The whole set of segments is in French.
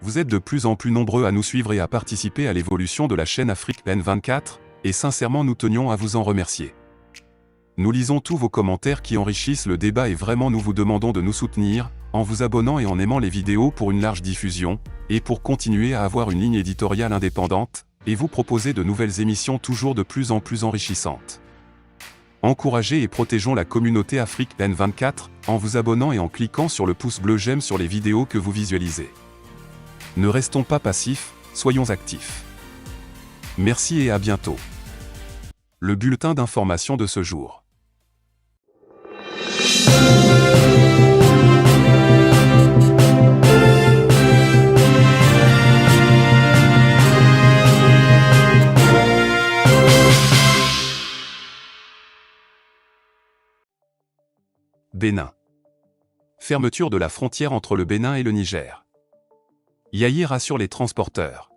Vous êtes de plus en plus nombreux à nous suivre et à participer à l'évolution de la chaîne Afrique N24, et sincèrement nous tenions à vous en remercier. Nous lisons tous vos commentaires qui enrichissent le débat et vraiment nous vous demandons de nous soutenir, en vous abonnant et en aimant les vidéos pour une large diffusion, et pour continuer à avoir une ligne éditoriale indépendante, et vous proposer de nouvelles émissions toujours de plus en plus enrichissantes. Encouragez et protégeons la communauté Afrique N24, en vous abonnant et en cliquant sur le pouce bleu j'aime sur les vidéos que vous visualisez. Ne restons pas passifs, soyons actifs. Merci et à bientôt. Le bulletin d'information de ce jour. Bénin. Fermeture de la frontière entre le Bénin et le Niger. Yayi rassure les transporteurs.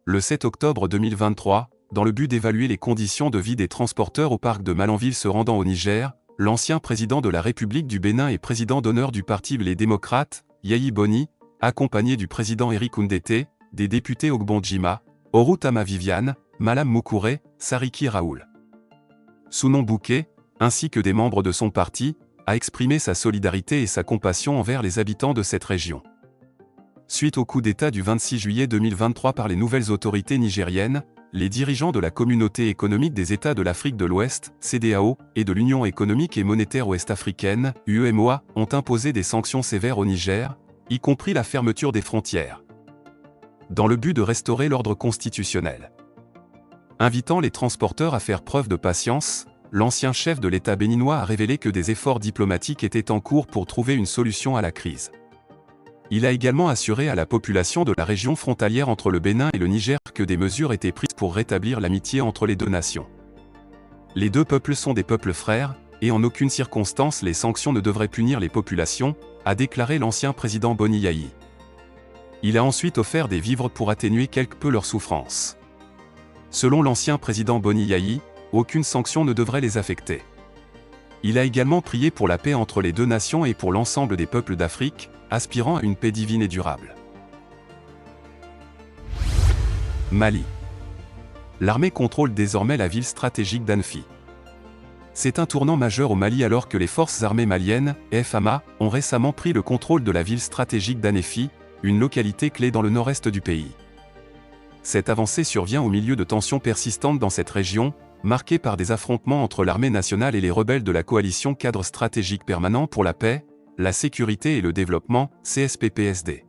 Le 7 octobre 2023, dans le but d'évaluer les conditions de vie des transporteurs au parc de Malanville se rendant au Niger, l'ancien président de la République du Bénin et président d'honneur du Parti Les Démocrates, Yayi Boni, accompagné du président Eric Oundete, des députés Ogbon Djima, Orutama Viviane, Malam Moukouré, Sariki Raoul, Sounon Bouquet, ainsi que des membres de son parti, a exprimé sa solidarité et sa compassion envers les habitants de cette région. Suite au coup d'État du 26 juillet 2023 par les nouvelles autorités nigériennes, les dirigeants de la Communauté économique des États de l'Afrique de l'Ouest, CEDEAO, et de l'Union économique et monétaire ouest-africaine, UEMOA, ont imposé des sanctions sévères au Niger, y compris la fermeture des frontières, dans le but de restaurer l'ordre constitutionnel. Invitant les transporteurs à faire preuve de patience, l'ancien chef de l'État béninois a révélé que des efforts diplomatiques étaient en cours pour trouver une solution à la crise. Il a également assuré à la population de la région frontalière entre le Bénin et le Niger que des mesures étaient prises pour rétablir l'amitié entre les deux nations. Les deux peuples sont des peuples frères, et en aucune circonstance les sanctions ne devraient punir les populations, a déclaré l'ancien président Boni Yayi. Il a ensuite offert des vivres pour atténuer quelque peu leurs souffrances. Selon l'ancien président Boni Yayi, aucune sanction ne devrait les affecter. Il a également prié pour la paix entre les deux nations et pour l'ensemble des peuples d'Afrique, aspirant à une paix divine et durable. Mali. L'armée contrôle désormais la ville stratégique d'Anfi. C'est un tournant majeur au Mali alors que les forces armées maliennes, FAMA, ont récemment pris le contrôle de la ville stratégique d'Anéfi, une localité clé dans le nord-est du pays. Cette avancée survient au milieu de tensions persistantes dans cette région, marquée par des affrontements entre l'armée nationale et les rebelles de la coalition Cadre stratégique permanent pour la paix, la sécurité et le développement, CSPPSD.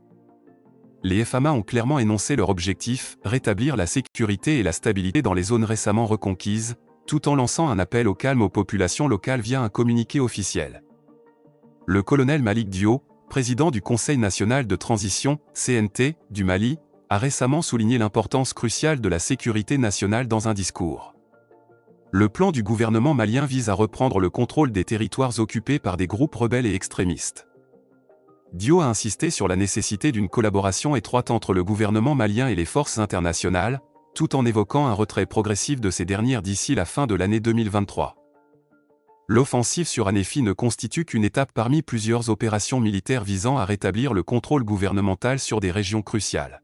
Les FAMA ont clairement énoncé leur objectif, rétablir la sécurité et la stabilité dans les zones récemment reconquises, tout en lançant un appel au calme aux populations locales via un communiqué officiel. Le colonel Malik Dio, président du Conseil national de transition, CNT, du Mali, a récemment souligné l'importance cruciale de la sécurité nationale dans un discours. Le plan du gouvernement malien vise à reprendre le contrôle des territoires occupés par des groupes rebelles et extrémistes. Dio a insisté sur la nécessité d'une collaboration étroite entre le gouvernement malien et les forces internationales, tout en évoquant un retrait progressif de ces dernières d'ici la fin de l'année 2023. L'offensive sur Anéfi ne constitue qu'une étape parmi plusieurs opérations militaires visant à rétablir le contrôle gouvernemental sur des régions cruciales.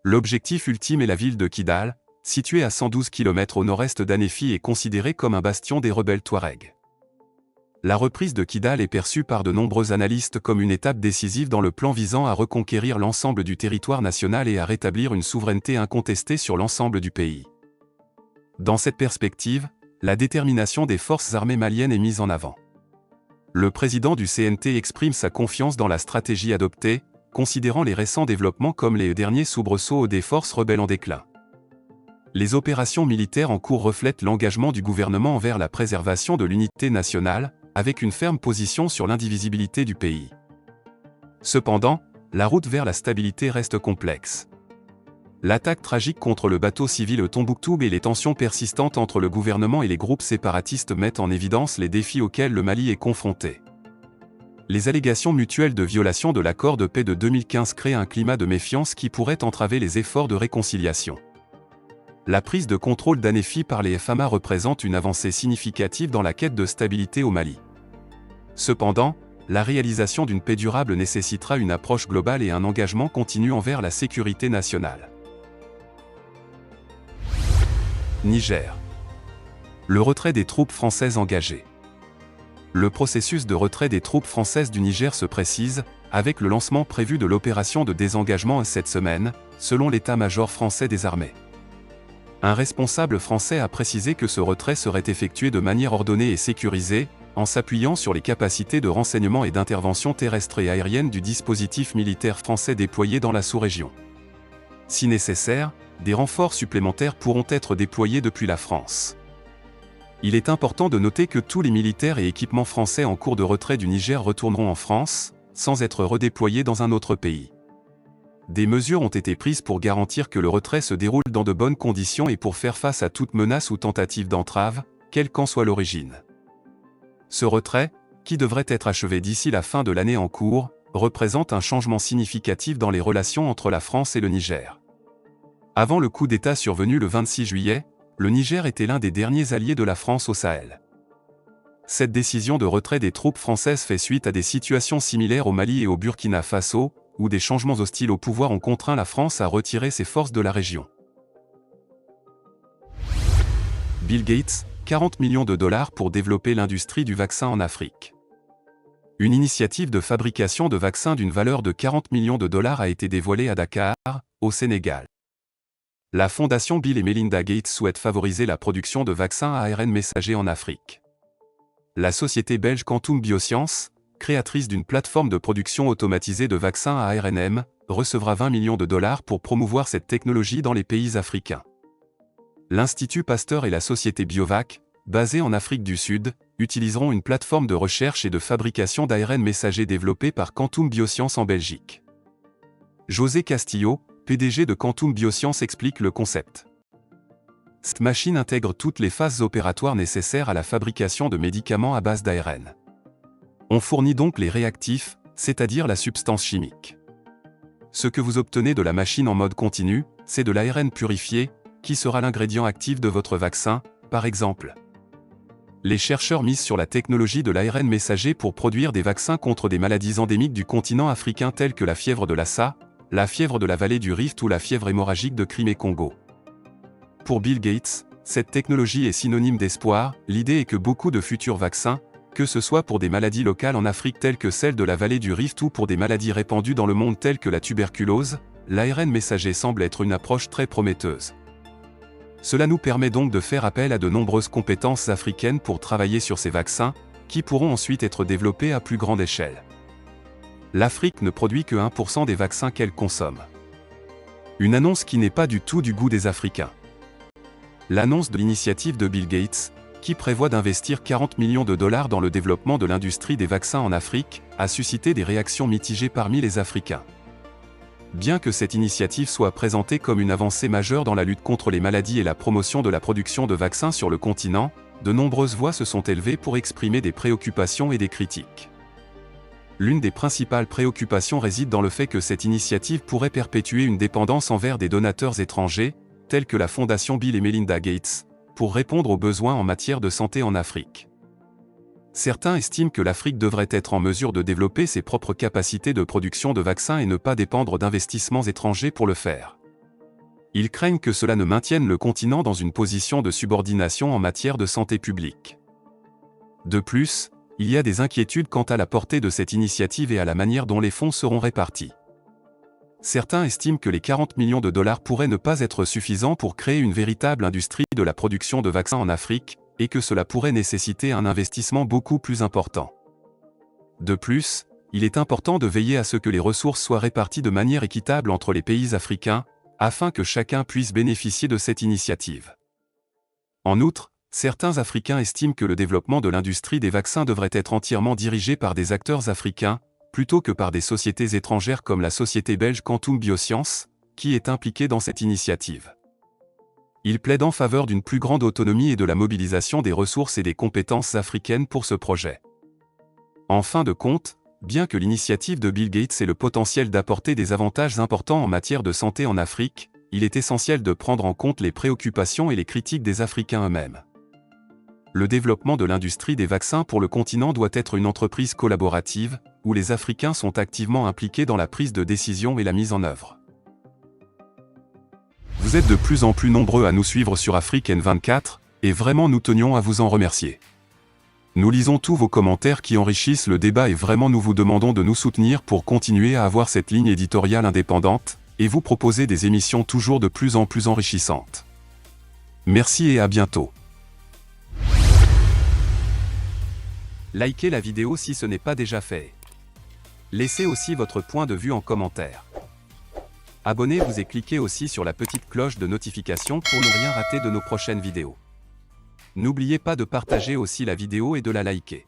L'objectif ultime est la ville de Kidal, située à 112 km au nord-est d'Anéfi et considérée comme un bastion des rebelles Touaregs. La reprise de Kidal est perçue par de nombreux analystes comme une étape décisive dans le plan visant à reconquérir l'ensemble du territoire national et à rétablir une souveraineté incontestée sur l'ensemble du pays. Dans cette perspective, la détermination des forces armées maliennes est mise en avant. Le président du CNT exprime sa confiance dans la stratégie adoptée, considérant les récents développements comme les derniers soubresauts des forces rebelles en déclin. Les opérations militaires en cours reflètent l'engagement du gouvernement envers la préservation de l'unité nationale, avec une ferme position sur l'indivisibilité du pays. Cependant, la route vers la stabilité reste complexe. L'attaque tragique contre le bateau civil Tombouctou et les tensions persistantes entre le gouvernement et les groupes séparatistes mettent en évidence les défis auxquels le Mali est confronté. Les allégations mutuelles de violation de l'accord de paix de 2015 créent un climat de méfiance qui pourrait entraver les efforts de réconciliation. La prise de contrôle d'Anéfi par les FAMA représente une avancée significative dans la quête de stabilité au Mali. Cependant, la réalisation d'une paix durable nécessitera une approche globale et un engagement continu envers la sécurité nationale. Niger. Le retrait des troupes françaises engagées. Le processus de retrait des troupes françaises du Niger se précise, avec le lancement prévu de l'opération de désengagement cette semaine, selon l'état-major français des armées. Un responsable français a précisé que ce retrait serait effectué de manière ordonnée et sécurisée, en s'appuyant sur les capacités de renseignement et d'intervention terrestre et aérienne du dispositif militaire français déployé dans la sous-région. Si nécessaire, des renforts supplémentaires pourront être déployés depuis la France. Il est important de noter que tous les militaires et équipements français en cours de retrait du Niger retourneront en France, sans être redéployés dans un autre pays. Des mesures ont été prises pour garantir que le retrait se déroule dans de bonnes conditions et pour faire face à toute menace ou tentative d'entrave, quelle qu'en soit l'origine. Ce retrait, qui devrait être achevé d'ici la fin de l'année en cours, représente un changement significatif dans les relations entre la France et le Niger. Avant le coup d'État survenu le 26 juillet, le Niger était l'un des derniers alliés de la France au Sahel. Cette décision de retrait des troupes françaises fait suite à des situations similaires au Mali et au Burkina Faso, où des changements hostiles au pouvoir ont contraint la France à retirer ses forces de la région. Bill Gates, 40 millions de dollars pour développer l'industrie du vaccin en Afrique. Une initiative de fabrication de vaccins d'une valeur de 40 millions de dollars a été dévoilée à Dakar, au Sénégal. La fondation Bill et Melinda Gates souhaite favoriser la production de vaccins à ARN messager en Afrique. La société belge Quantum Biosciences, créatrice d'une plateforme de production automatisée de vaccins à ARNM, recevra 20 millions de dollars pour promouvoir cette technologie dans les pays africains. L'Institut Pasteur et la société Biovac, basée en Afrique du Sud, utiliseront une plateforme de recherche et de fabrication d'ARN messager développée par Quantum Biosciences en Belgique. José Castillo, PDG de Quantum Biosciences explique le concept. Cette machine intègre toutes les phases opératoires nécessaires à la fabrication de médicaments à base d'ARN. On fournit donc les réactifs, c'est-à-dire la substance chimique. Ce que vous obtenez de la machine en mode continu, c'est de l'ARN purifié, qui sera l'ingrédient actif de votre vaccin, par exemple. Les chercheurs misent sur la technologie de l'ARN messager pour produire des vaccins contre des maladies endémiques du continent africain telles que la fièvre de Lassa, la fièvre de la vallée du Rift ou la fièvre hémorragique de Crimée-Congo. Pour Bill Gates, cette technologie est synonyme d'espoir. L'idée est que beaucoup de futurs vaccins, que ce soit pour des maladies locales en Afrique telles que celle de la vallée du Rift ou pour des maladies répandues dans le monde telles que la tuberculose, l'ARN messager semble être une approche très prometteuse. Cela nous permet donc de faire appel à de nombreuses compétences africaines pour travailler sur ces vaccins, qui pourront ensuite être développés à plus grande échelle. L'Afrique ne produit que 1% des vaccins qu'elle consomme. Une annonce qui n'est pas du tout du goût des Africains. L'annonce de l'initiative de Bill Gates, qui prévoit d'investir 40 millions de dollars dans le développement de l'industrie des vaccins en Afrique, a suscité des réactions mitigées parmi les Africains. Bien que cette initiative soit présentée comme une avancée majeure dans la lutte contre les maladies et la promotion de la production de vaccins sur le continent, de nombreuses voix se sont élevées pour exprimer des préoccupations et des critiques. L'une des principales préoccupations réside dans le fait que cette initiative pourrait perpétuer une dépendance envers des donateurs étrangers, tels que la fondation Bill et Melinda Gates, pour répondre aux besoins en matière de santé en Afrique. Certains estiment que l'Afrique devrait être en mesure de développer ses propres capacités de production de vaccins et ne pas dépendre d'investissements étrangers pour le faire. Ils craignent que cela ne maintienne le continent dans une position de subordination en matière de santé publique. De plus, il y a des inquiétudes quant à la portée de cette initiative et à la manière dont les fonds seront répartis. Certains estiment que les 40 millions de dollars pourraient ne pas être suffisants pour créer une véritable industrie de la production de vaccins en Afrique, et que cela pourrait nécessiter un investissement beaucoup plus important. De plus, il est important de veiller à ce que les ressources soient réparties de manière équitable entre les pays africains, afin que chacun puisse bénéficier de cette initiative. En outre, certains Africains estiment que le développement de l'industrie des vaccins devrait être entièrement dirigé par des acteurs africains, plutôt que par des sociétés étrangères comme la société belge Quantum Biosciences, qui est impliquée dans cette initiative. Il plaide en faveur d'une plus grande autonomie et de la mobilisation des ressources et des compétences africaines pour ce projet. En fin de compte, bien que l'initiative de Bill Gates ait le potentiel d'apporter des avantages importants en matière de santé en Afrique, il est essentiel de prendre en compte les préoccupations et les critiques des Africains eux-mêmes. Le développement de l'industrie des vaccins pour le continent doit être une entreprise collaborative, où les Africains sont activement impliqués dans la prise de décision et la mise en œuvre. Vous êtes de plus en plus nombreux à nous suivre sur Afrique N24, et vraiment nous tenions à vous en remercier. Nous lisons tous vos commentaires qui enrichissent le débat et vraiment nous vous demandons de nous soutenir pour continuer à avoir cette ligne éditoriale indépendante, et vous proposer des émissions toujours de plus en plus enrichissantes. Merci et à bientôt. Likez la vidéo si ce n'est pas déjà fait. Laissez aussi votre point de vue en commentaire. Abonnez-vous et cliquez aussi sur la petite cloche de notification pour ne rien rater de nos prochaines vidéos. N'oubliez pas de partager aussi la vidéo et de la liker.